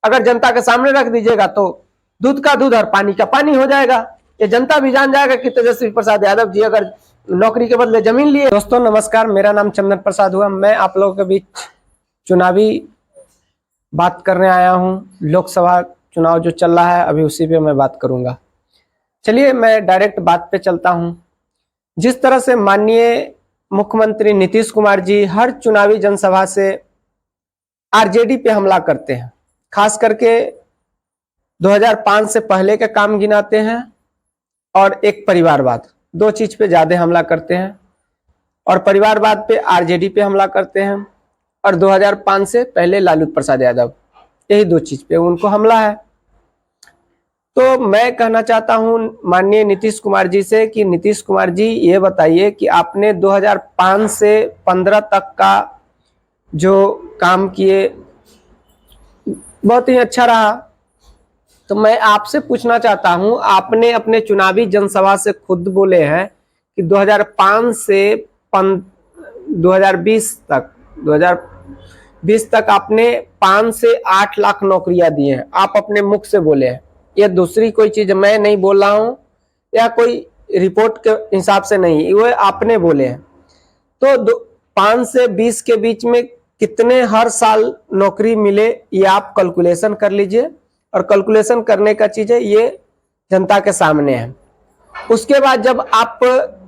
अगर जनता के सामने रख दीजिएगा तो दूध का दूध और पानी का पानी हो जाएगा। ये जनता भी जान जाएगा कि तेजस्वी प्रसाद यादव जी अगर नौकरी के बदले जमीन लिए। दोस्तों नमस्कार, मेरा नाम चंदन प्रसाद हुआ। मैं आप लोगों के बीच चुनावी बात करने आया हूं। लोकसभा चुनाव जो चल रहा है अभी उसी पे मैं बात करूंगा। चलिए मैं डायरेक्ट बात पे चलता हूं। जिस तरह से माननीय मुख्यमंत्री नीतीश कुमार जी हर चुनावी जनसभा से आरजेडी पे हमला करते हैं, खास करके 2005 से पहले के काम गिनाते हैं और एक परिवारवाद, दो चीज पे ज्यादा हमला करते हैं। और परिवारवाद पे आरजेडी पे हमला करते हैं और 2005 से पहले लालू प्रसाद यादव, यही दो चीज पे उनको हमला है। तो मैं कहना चाहता हूं माननीय नीतीश कुमार जी से कि नीतीश कुमार जी ये बताइए कि आपने 2005 से 15 तक का जो काम किए बहुत ही अच्छा रहा। तो मैं आपसे पूछना चाहता हूं, आपने अपने चुनावी जनसभा से खुद बोले हैं कि 2005 से 2020 तक आपने 5 से 8 लाख नौकरियां दी हैं। आप अपने मुख से बोले हैं, यह दूसरी कोई चीज मैं नहीं बोल रहा हूं या कोई रिपोर्ट के हिसाब से नहीं, वो आपने बोले हैं। तो 5 से 20 के बीच में कितने हर साल नौकरी मिले ये आप कैलकुलेशन कर लीजिए, और कैलकुलेशन करने का चीज है ये जनता के सामने है। उसके बाद जब आप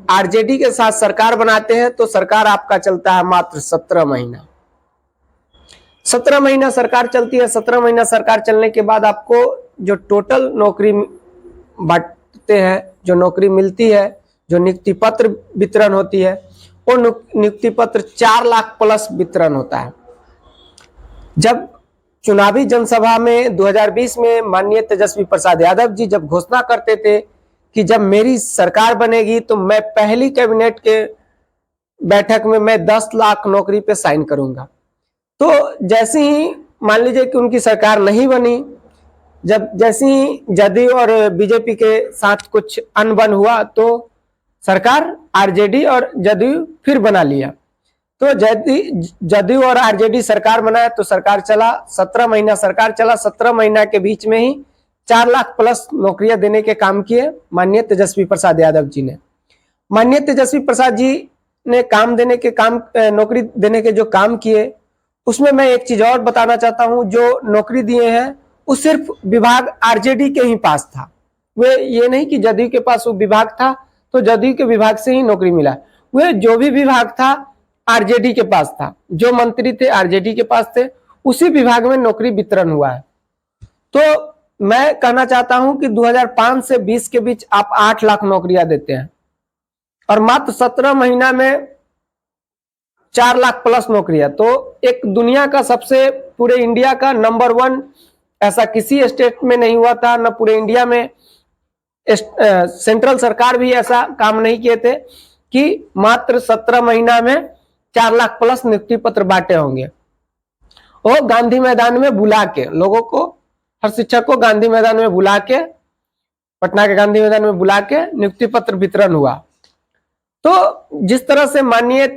आरजेडी के साथ सरकार बनाते हैं तो सरकार आपका चलता है मात्र 17 महीना। 17 महीना सरकार चलती है। 17 महीना सरकार चलने के बाद आपको जो टोटल नौकरी बांटते हैं, जो नौकरी मिलती है, जो नियुक्ति पत्र वितरण होती है, वो नियुक्ति पत्र 4 लाख प्लस वितरण होता है। जब चुनावी जनसभा में 2020 में माननीय तेजस्वी प्रसाद यादव जी जब घोषणा करते थे कि जब मेरी सरकार बनेगी तो मैं पहली कैबिनेट के बैठक में मैं 10 लाख नौकरी पे साइन करूंगा, तो जैसे ही मान लीजिए कि उनकी सरकार नहीं बनी, जब जैसे ही जदयू और बीजेपी के साथ कुछ अनबन हुआ तो सरकार आरजेडी और जदयू फिर बना लिया। तो जदयू और आरजेडी सरकार बनाया तो सरकार चला, 17 महीना सरकार चला। 17 महीना के बीच में ही 4 लाख प्लस नौकरियां देने के काम किए माननीय तेजस्वी प्रसाद यादव जी ने। माननीय तेजस्वी प्रसाद जी ने नौकरी देने के जो काम किए, उसमें मैं एक चीज और बताना चाहता हूं। जो नौकरी दिए हैं वो सिर्फ विभाग आरजेडी के ही पास था। वे ये नहीं कि जदयू के पास वो विभाग था तो जदयू के विभाग से ही नौकरी मिला। वे जो भी विभाग था आरजेडी के पास था, जो मंत्री थे आरजेडी के पास थे, उसी विभाग में नौकरी वितरण हुआ है। तो मैं कहना चाहता हूं कि 2005 से 20 के बीच आप 8 लाख नौकरियां देते हैं और मात्र 17 महीना में 4 लाख प्लस नौकरियां। तो एक दुनिया का सबसे, पूरे इंडिया का नंबर 1, ऐसा किसी स्टेट में नहीं हुआ था, न पूरे इंडिया में सेंट्रल सरकार भी ऐसा काम नहीं किए थे कि मात्र 17 महीना में 4 लाख प्लस नियुक्ति पत्र बांटे होंगे। वो गांधी मैदान में बुला के लोगों को, हर शिक्षक को गांधी मैदान में बुला के, पटना के गांधी मैदान में बुला के नियुक्ति पत्र वितरण हुआ। तो जिस तरह से माननीय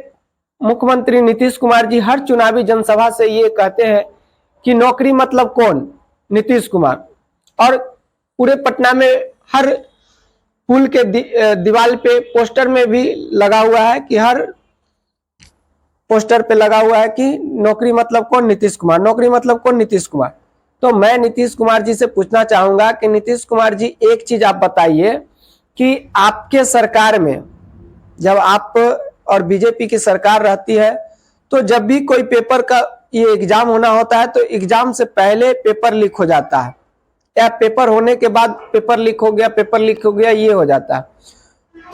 मुख्यमंत्री नीतीश कुमार जी हर चुनावी जनसभा से ये कहते हैं कि नौकरी मतलब कौन, नीतीश कुमार, और पूरे पटना में हर पुल के दीवार पे पोस्टर में भी लगा हुआ है कि हर पोस्टर पे लगा हुआ है कि नौकरी मतलब कौन, नीतीश कुमार, नौकरी मतलब कौन, नीतीश कुमार। तो मैं नीतीश कुमार जी से पूछना चाहूंगा कि नीतीश कुमार जी एक चीज आप बताइए कि आपके सरकार में जब आप और बीजेपी की सरकार रहती है तो जब भी कोई पेपर का ये एग्जाम होना होता है तो एग्जाम से पहले पेपर लीक हो जाता है, या पेपर होने के बाद पेपर लीक हो गया ये हो जाता है।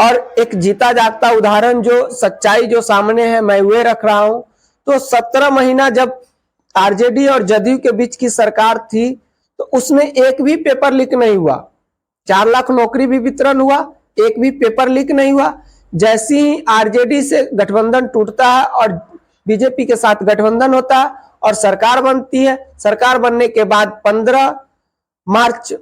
और एक जीता जागता उदाहरण, जो सच्चाई जो सामने है, मैं वे रख रहा हूं। तो 17 महीना जब आरजेडी और जदयू के बीच की सरकार थी तो उसमें एक भी पेपर लीक नहीं हुआ। 4 लाख नौकरी भी वितरण हुआ, एक भी पेपर लीक नहीं हुआ। जैसे ही आरजेडी से गठबंधन टूटता है और बीजेपी के साथ गठबंधन होता है और सरकार बनती है, सरकार बनने के बाद 15 मार्च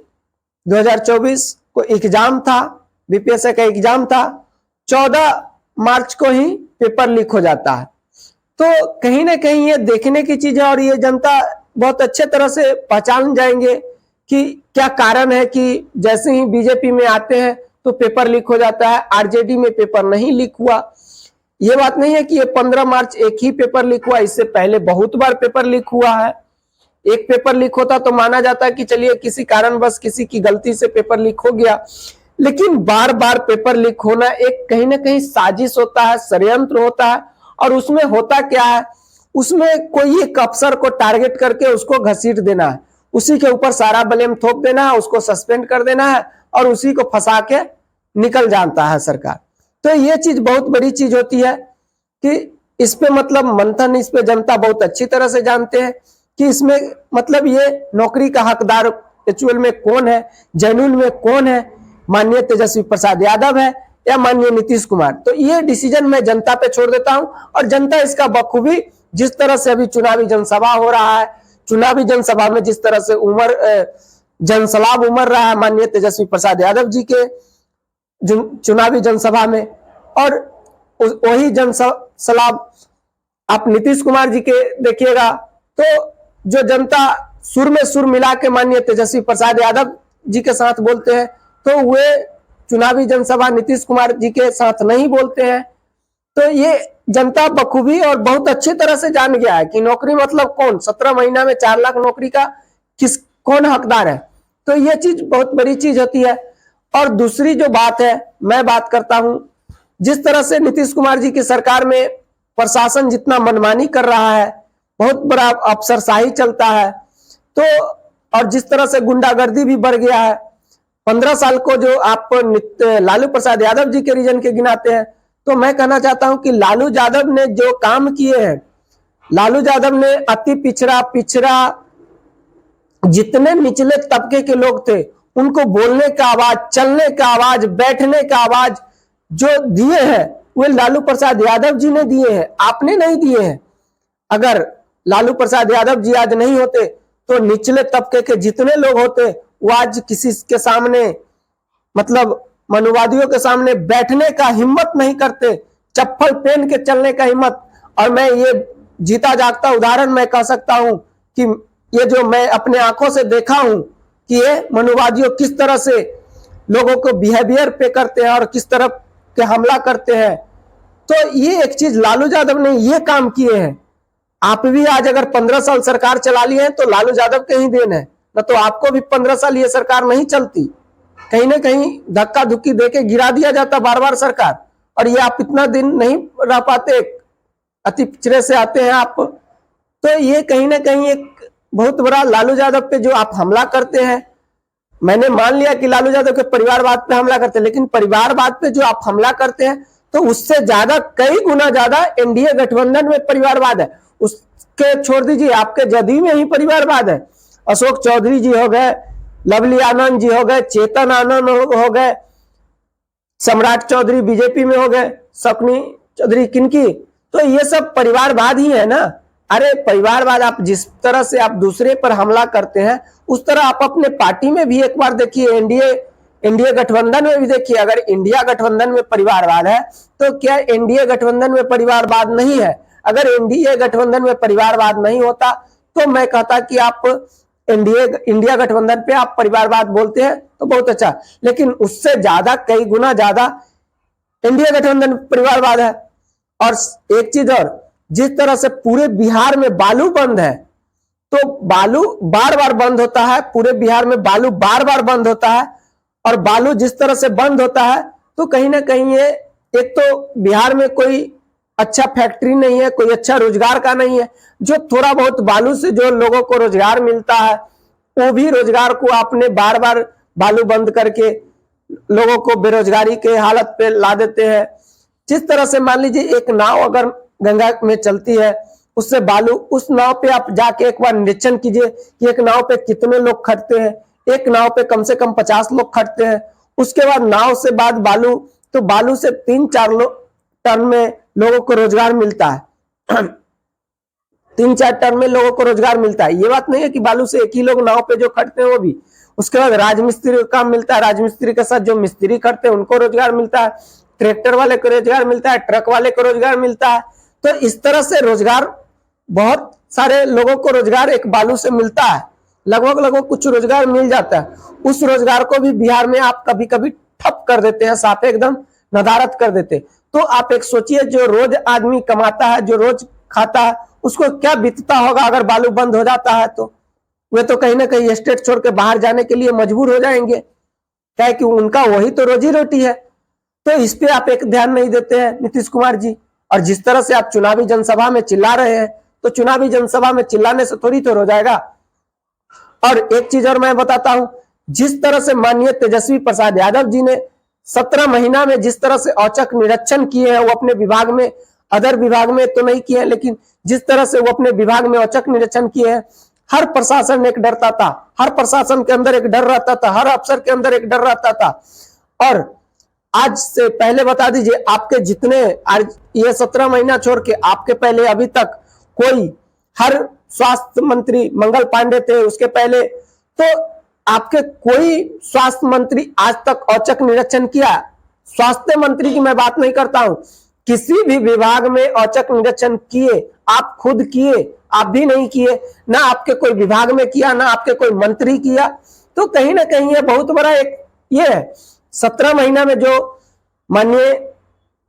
2024 को एग्जाम था, बीपीएससी का एग्जाम था, 14 मार्च को ही पेपर लीक हो जाता है। तो कहीं ना कहीं ये देखने की चीज है और ये जनता बहुत अच्छे तरह से पहचान जाएंगे कि क्या कारण है कि जैसे ही बीजेपी में आते हैं तो पेपर लीक हो जाता है, आरजेडी में पेपर नहीं लीक हुआ। ये बात नहीं है कि ये 15 मार्च एक ही पेपर लीक हुआ, इससे पहले बहुत बार पेपर लीक हुआ है। एक पेपर लीक होता तो माना जाता है कि चलिए किसी कारणवश किसी की गलती से पेपर लीक हो गया, लेकिन बार बार पेपर लीक होना एक कहीं ना कहीं साजिश होता है, षड्यंत्र होता है। और उसमें होता क्या है, उसमें कोई एक अफसर को टारगेट करके उसको घसीट देना है, उसी के ऊपर सारा ब्लेम थोप देना है, उसको सस्पेंड कर देना है और उसी को फंसा के निकल जाता है सरकार। तो ये चीज बहुत बड़ी चीज होती है कि इस पे मतलब मंथन, इस पे जनता बहुत अच्छी तरह से जानते हैं कि इसमें मतलब ये नौकरी का हकदार एक्चुअल में कौन है, जेन्युइन में कौन है, माननीय तेजस्वी प्रसाद यादव है या माननीय नीतीश कुमार। तो ये डिसीजन मैं जनता पे छोड़ देता हूं और जनता इसका बखूबी, जिस तरह से अभी चुनावी जनसभा हो रहा है, चुनावी जनसभा में जिस तरह से जनसलाब उमड़ रहा है माननीय तेजस्वी प्रसाद यादव जी के चुनावी जनसभा में, और वही जनसलाब आप नीतीश कुमार जी के देखिएगा, तो जो जनता सुर में सुर मिला के माननीय तेजस्वी प्रसाद यादव जी के साथ बोलते हैं, तो वे चुनावी जनसभा नीतीश कुमार जी के साथ नहीं बोलते हैं। तो ये जनता बखूबी और बहुत अच्छी तरह से जान गया है कि नौकरी मतलब कौन, 17 महीना में 4 लाख नौकरी का कौन हकदार है। तो ये चीज बहुत बड़ी चीज होती है। और दूसरी जो बात है, मैं बात करता हूं, जिस तरह से नीतीश कुमार जी की सरकार में प्रशासन जितना मनमानी कर रहा है, बहुत बड़ा अफसरशाही चलता है, तो और जिस तरह से गुंडागर्दी भी बढ़ गया है। 15 साल को जो आप लालू प्रसाद यादव जी के रीजन के गिनाते हैं, तो मैं कहना चाहता हूं कि लालू यादव ने जो काम किए हैं, लालू यादव ने अति पिछड़ा जितने निचले तबके के लोग थे उनको बोलने का आवाज, चलने का आवाज, बैठने का आवाज जो दिए हैं वे लालू प्रसाद यादव जी ने दिए हैं, आपने नहीं दिए हैं। अगर लालू प्रसाद यादव जी आज नहीं होते तो निचले तबके के जितने लोग होते वो आज किसी के सामने मतलब मनुवादियों के सामने बैठने का हिम्मत नहीं करते, चप्पल पहन के चलने का हिम्मत। और मैं ये जीता जागता उदाहरण मैं कह सकता हूं कि ये जो मैं अपने आंखों से देखा हूं कि ये मनुवादियों किस तरह से लोगों को बिहेवियर पे करते हैं और किस तरह के हमला करते हैं। तो ये एक चीज लालू यादव ने ये काम किए हैं। आप भी आज अगर 15 साल सरकार चला लिए हैं तो लालू यादव के ही देन है, न तो आपको भी 15 साल ये सरकार नहीं चलती, कहीं ना कहीं धक्का धुक्की देके गिरा दिया जाता बार बार सरकार, और ये आप इतना दिन नहीं रह पाते, अति पिछड़े से आते हैं आप। तो ये कहीं ना कहीं एक बहुत बड़ा लालू यादव पे जो आप हमला करते हैं, मैंने मान लिया कि लालू यादव के परिवारवाद पे हमला करते हैं, लेकिन परिवारवाद पे जो आप हमला करते हैं तो उससे ज्यादा कई गुना ज्यादा एनडीए गठबंधन में परिवारवाद है। उसके छोड़ दीजिए, आपके जदयू में ही परिवारवाद है। अशोक चौधरी जी हो गए, लवली आनंद जी हो गए, चेतन आनंद हो गए, सम्राट चौधरी बीजेपी में हो गए, शकुनी चौधरी किनकी, तो ये सब परिवारवाद ही है ना। अरे परिवारवाद, आप जिस तरह से आप दूसरे पर हमला करते हैं उस तरह आप अपने पार्टी में भी एक बार देखिए, एनडीए गठबंधन में भी देखिए। अगर इंडिया गठबंधन में परिवारवाद है तो क्या एनडीए गठबंधन में परिवारवाद नहीं है? अगर एनडीए गठबंधन में परिवारवाद नहीं होता तो मैं कहता कि आप इंडिया गठबंधन पे आप परिवारवाद बोलते हैं तो बहुत अच्छा, लेकिन उससे ज्यादा कई गुना ज्यादा एनडीए गठबंधन परिवारवाद है। और एक चीज और, जिस तरह से पूरे बिहार में बालू बंद है, तो बालू बार बार बंद होता है, पूरे बिहार में बालू बार बार बंद होता है, और बालू जिस तरह से बंद होता है तो कहीं ना कहीं ये एक तो बिहार में कोई अच्छा फैक्ट्री नहीं है, कोई अच्छा रोजगार का नहीं है। जो थोड़ा बहुत बालू से जो लोगों को रोजगार मिलता है वो भी रोजगार को आपने बार बार बालू बंद करके लोगों को बेरोजगारी के हालत पे ला देते हैं। जिस तरह से मान लीजिए एक नाव अगर गंगा में चलती है, उससे बालू, उस नाव पे आप जाके एक बार निरीक्षण कीजिए कि एक नाव पे कितने लोग खटते हैं। एक नाव पे कम से कम 50 लोग खटते हैं। उसके बाद नाव से बाद बालू, तो बालू से 3-4 टन में लोगों को रोजगार मिलता है 3-4 टन में लोगों को रोजगार मिलता है। ये बात नहीं है कि बालू से एक ही लोग नाव पे जो खटते हैं वो भी। उसके बाद राजमिस्त्री का काम मिलता है, राजमिस्त्री के साथ जो मिस्त्री खटते हैं उनको रोजगार मिलता है, ट्रैक्टर वाले को रोजगार मिलता है, ट्रक वाले को रोजगार मिलता है। तो इस तरह से रोजगार बहुत सारे लोगों को रोजगार एक बालू से मिलता है, लगभग कुछ रोजगार मिल जाता है, उस रोजगार को भी बिहार में आप कभी कभी ठप कर देते हैं, साफ एकदम नदारत कर देते। तो आप एक सोचिए, जो रोज आदमी कमाता है, जो रोज खाता है, उसको क्या बीतता होगा अगर बालू बंद हो जाता है तो वे तो कहीं ना कहीं स्टेट छोड़ के बाहर जाने के लिए मजबूर हो जाएंगे, क्या कि उनका वही तो रोजी रोटी है। तो इस पे आप एक ध्यान नहीं देते हैं नीतीश कुमार जी। और जिस तरह से आप चुनावी जनसभा में चिल्ला रहे हैं, तो चुनावी जनसभा में चिल्लाने से थोड़ी तो हो जाएगा। और एक चीज और मैं बताता हूं, जिस तरह से माननीय तेजस्वी प्रसाद यादव जी ने 17 महीना में जिस तरह से औचक निरीक्षण किए हैं, वो अपने विभाग में, अदर विभाग में तो नहीं किए हैं, लेकिन जिस तरह से वो अपने विभाग में औचक निरीक्षण किए हैं, हर प्रशासन एक डरता था, हर प्रशासन के अंदर एक डर रहता था, हर अफसर के अंदर एक डर रहता था। और आज से पहले बता दीजिए, आपके जितने ये 17 महीना छोड़ के आपके पहले अभी तक कोई, हर स्वास्थ्य मंत्री मंगल पांडे थे, उसके पहले तो आपके कोई स्वास्थ्य मंत्री आज तक औचक निरीक्षण किया? स्वास्थ्य मंत्री की मैं बात नहीं करता हूं, किसी भी विभाग में औचक निरीक्षण किए? आप खुद किए? आप भी नहीं किए, ना आपके कोई विभाग में किया, ना आपके कोई मंत्री किया। तो कहीं ना कहीं ये बहुत बड़ा एक ये है। 17 महीना में जो माननीय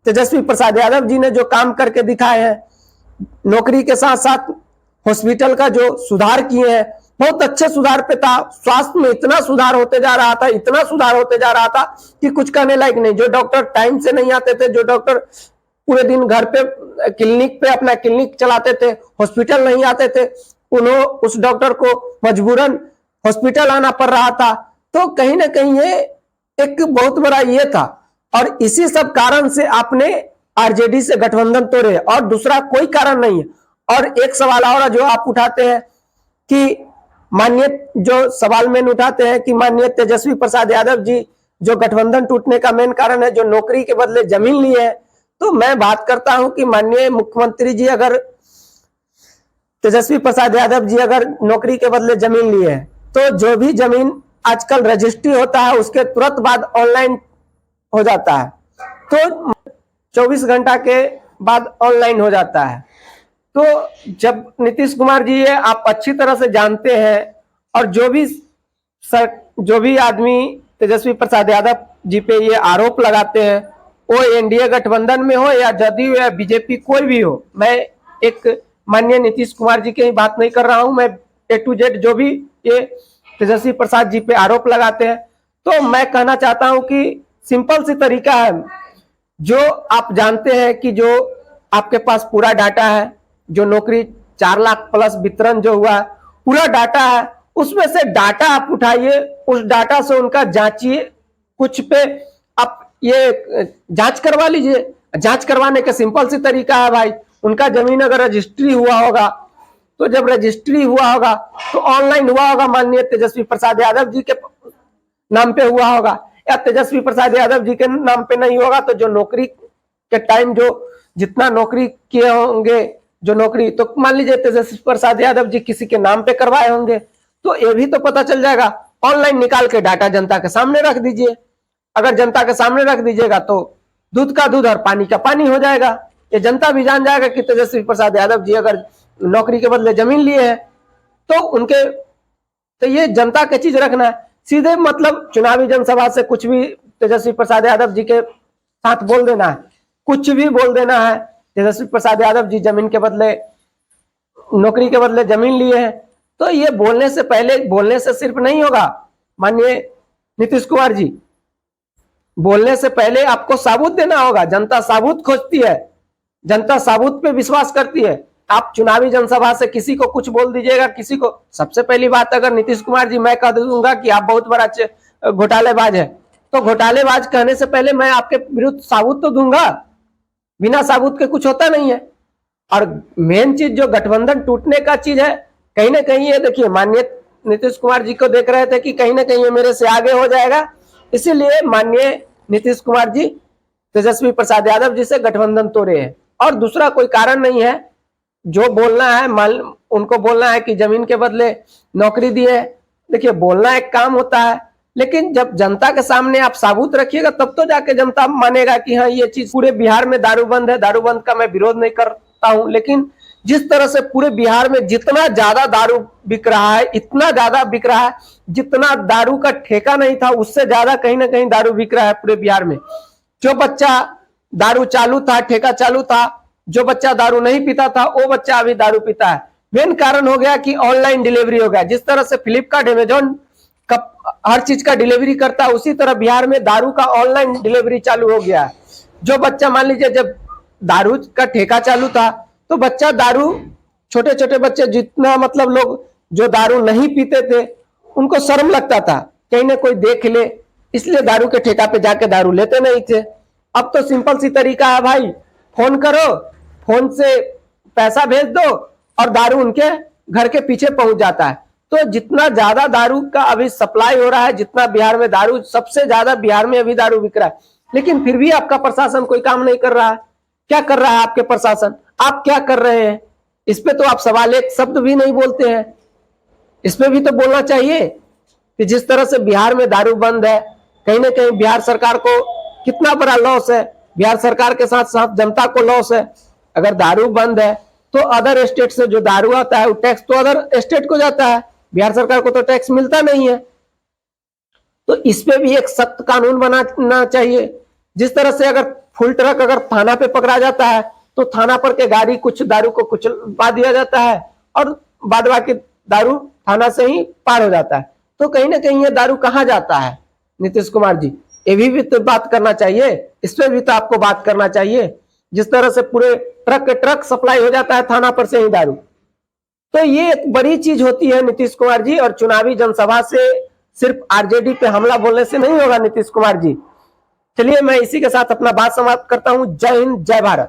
तेजस्वी प्रसाद यादव जी ने जो काम करके दिखाए हैं, नौकरी के साथ साथ हॉस्पिटल का जो सुधार किए हैं, बहुत अच्छे सुधार पे था। स्वास्थ्य में इतना सुधार होते जा रहा था, इतना सुधार होते जा रहा था कि कुछ कहने लायक नहीं। जो डॉक्टर टाइम से नहीं आते थे, जो डॉक्टर पूरे दिन घर पे क्लिनिक पे अपना क्लिनिक चलाते थे, हॉस्पिटल नहीं आते थे, उस डॉक्टर को मजबूरन हॉस्पिटल आना पड़ रहा था। तो कहीं ना कहीं ये एक बहुत बड़ा ये था, और इसी सब कारण से आपने आरजेडी से गठबंधन तोड़े, और दूसरा कोई कारण नहीं है। और एक सवाल और जो आप उठाते हैं कि माननीय, जो सवाल मैंने उठाते हैं कि माननीय तेजस्वी प्रसाद यादव जी जो गठबंधन टूटने का मेन कारण है, जो नौकरी के बदले जमीन लिए है। तो मैं बात करता हूं कि माननीय मुख्यमंत्री जी, अगर तेजस्वी प्रसाद यादव जी अगर नौकरी के बदले जमीन लिए हैं, तो जो भी जमीन आजकल रजिस्ट्री होता है उसके तुरंत बाद ऑनलाइन हो जाता है, तो 24 घंटा के बाद ऑनलाइन हो जाता है। तो जब नीतीश कुमार जी, ये आप अच्छी तरह से जानते हैं, और जो भी आदमी तेजस्वी प्रसाद यादव जी पे ये आरोप लगाते हैं, वो एनडीए गठबंधन में हो या जदयू या बीजेपी, कोई भी हो, मैं एक माननीय नीतीश कुमार जी की ही बात नहीं कर रहा हूं, मैं A to Z जो भी ये तेजस्वी प्रसाद जी पे आरोप लगाते हैं, तो मैं कहना चाहता हूं कि सिंपल सी तरीका है। जो आप जानते हैं कि जो आपके पास पूरा डाटा है, जो नौकरी 4 लाख प्लस वितरण जो हुआ, पूरा डाटा है, उसमें से डाटा आप उठाइए, उस डाटा से उनका जांचिए, कुछ पे आप ये जांच करवा लीजिए। जांच करवाने का सिंपल सी तरीका है भाई, उनका जमीन अगर रजिस्ट्री हुआ होगा, तो जब रजिस्ट्री हुआ होगा तो ऑनलाइन हुआ होगा, माननीय तेजस्वी प्रसाद यादव जी के नाम पे हुआ होगा, या तेजस्वी प्रसाद यादव जी के नाम पे नहीं होगा, तो जो नौकरी के टाइम जो जितना नौकरी किए होंगे, जो नौकरी, तो मान लीजिए तेजस्वी प्रसाद यादव जी किसी के नाम पे करवाए होंगे, तो ये भी तो पता चल जाएगा। ऑनलाइन निकाल के डाटा जनता के सामने रख दीजिए। अगर जनता के सामने रख दीजिएगा तो दूध का दूध और पानी का पानी हो जाएगा। ये जनता भी जान जाएगा कि तेजस्वी प्रसाद यादव जी अगर नौकरी के बदले जमीन लिए हैं, तो उनके, तो ये जनता की चीज रखना है सीधे, मतलब चुनावी जनसभा से कुछ भी तेजस्वी प्रसाद यादव जी के साथ बोल देना है, कुछ भी बोल देना है। तेजस्वी प्रसाद यादव जी जमीन के बदले, नौकरी के बदले जमीन लिए हैं, तो ये बोलने से पहले, बोलने से सिर्फ नहीं होगा माननीय नीतीश कुमार जी, बोलने से पहले आपको सबूत देना होगा। जनता सबूत खोजती है, जनता सबूत पे विश्वास करती है। आप चुनावी जनसभा से किसी को कुछ बोल दीजिएगा, किसी को, सबसे पहली बात, अगर नीतीश कुमार जी, मैं कह दूंगा कि आप बहुत बड़ा घोटालेबाज है, तो घोटालेबाज कहने से पहले मैं आपके विरुद्ध सबूत तो दूंगा, बिना सबूत के कुछ होता नहीं है। और मेन चीज जो गठबंधन टूटने का चीज है, कहीं ना कहीं ये देखिए, माननीय नीतीश कुमार जी को देख रहे थे कि कहीं ना कहीं ये मेरे से आगे हो जाएगा, इसीलिए माननीय नीतीश कुमार जी तेजस्वी प्रसाद यादव जी से गठबंधन तोड़े हैं, और दूसरा कोई कारण नहीं है। जो बोलना है, उनको बोलना है कि जमीन के बदले नौकरी दिए, देखिए बोलना एक काम होता है, लेकिन जब जनता के सामने आप सबूत रखिएगा, तब तो जाके जनता मानेगा कि हाँ ये चीज। पूरे बिहार में दारू बंद है, दारू बंद का मैं विरोध नहीं करता हूं, लेकिन जिस तरह से पूरे बिहार में जितना ज्यादा दारू बिक रहा है, इतना ज्यादा बिक रहा है, जितना दारू का ठेका नहीं था उससे ज्यादा कहीं ना कहीं दारू बिक रहा है पूरे बिहार में। जो बच्चा दारू चालू था, ठेका चालू था, जो बच्चा दारू नहीं पीता था वो बच्चा अभी दारू पीता है। मेन कारण हो गया कि ऑनलाइन डिलीवरी हो गया। जिस तरह से फ्लिपकार्ट, अमेजॉन हर चीज का डिलीवरी करता है, उसी तरह बिहार में दारू का ऑनलाइन डिलीवरी चालू हो गया है। जो बच्चा, मान लीजिए जब दारू का ठेका चालू था तो बच्चा दारू, छोटे छोटे बच्चे जितना मतलब लोग जो दारू नहीं पीते थे उनको शर्म लगता था, कहीं ना कोई देख ले, इसलिए दारू के ठेका पे जाके दारू लेते नहीं थे। अब तो सिंपल सी तरीका है भाई, फोन करो, फोन से पैसा भेज दो और दारू उनके घर के पीछे पहुंच जाता है। तो जितना ज्यादा दारू का अभी सप्लाई हो रहा है, जितना बिहार में दारू, सबसे ज्यादा बिहार में अभी दारू बिक रहा है, लेकिन फिर भी आपका प्रशासन कोई काम नहीं कर रहा है। क्या कर रहा है आपके प्रशासन? आप क्या कर रहे हैं? इस पे तो आप सवाल एक शब्द भी नहीं बोलते हैं। इस पे भी तो बोलना चाहिए कि जिस तरह से बिहार में दारू बंद है, कहीं ना कहीं बिहार सरकार को कितना बड़ा लॉस है, बिहार सरकार के साथ साथ जनता को लॉस है। अगर दारू बंद है तो अदर स्टेट से जो दारू आता है वो टैक्स तो अदर स्टेट को जाता है, बिहार सरकार को तो टैक्स मिलता नहीं है। तो इस पे भी एक सख्त कानून बनाना चाहिए। जिस तरह से अगर फुल ट्रक अगर थाना पे पकड़ा जाता है तो थाना पर के गाड़ी कुछ दारू को कुचलवा दिया जाता है और बाद बाकी दारू थाना से ही पार हो जाता है। तो कहीं ना कहीं ये दारू कहाँ जाता है नीतीश कुमार जी? ये भी तो बात करना चाहिए, इस पे भी तो आपको बात करना चाहिए। जिस तरह से पूरे ट्रक के ट्रक सप्लाई हो जाता है थाना पर से ही दारू, तो ये एक बड़ी चीज होती है नीतीश कुमार जी। और चुनावी जनसभा से सिर्फ आरजेडी पे हमला बोलने से नहीं होगा नीतीश कुमार जी। चलिए मैं इसी के साथ अपना बात समाप्त करता हूं। जय हिंद, जय भारत।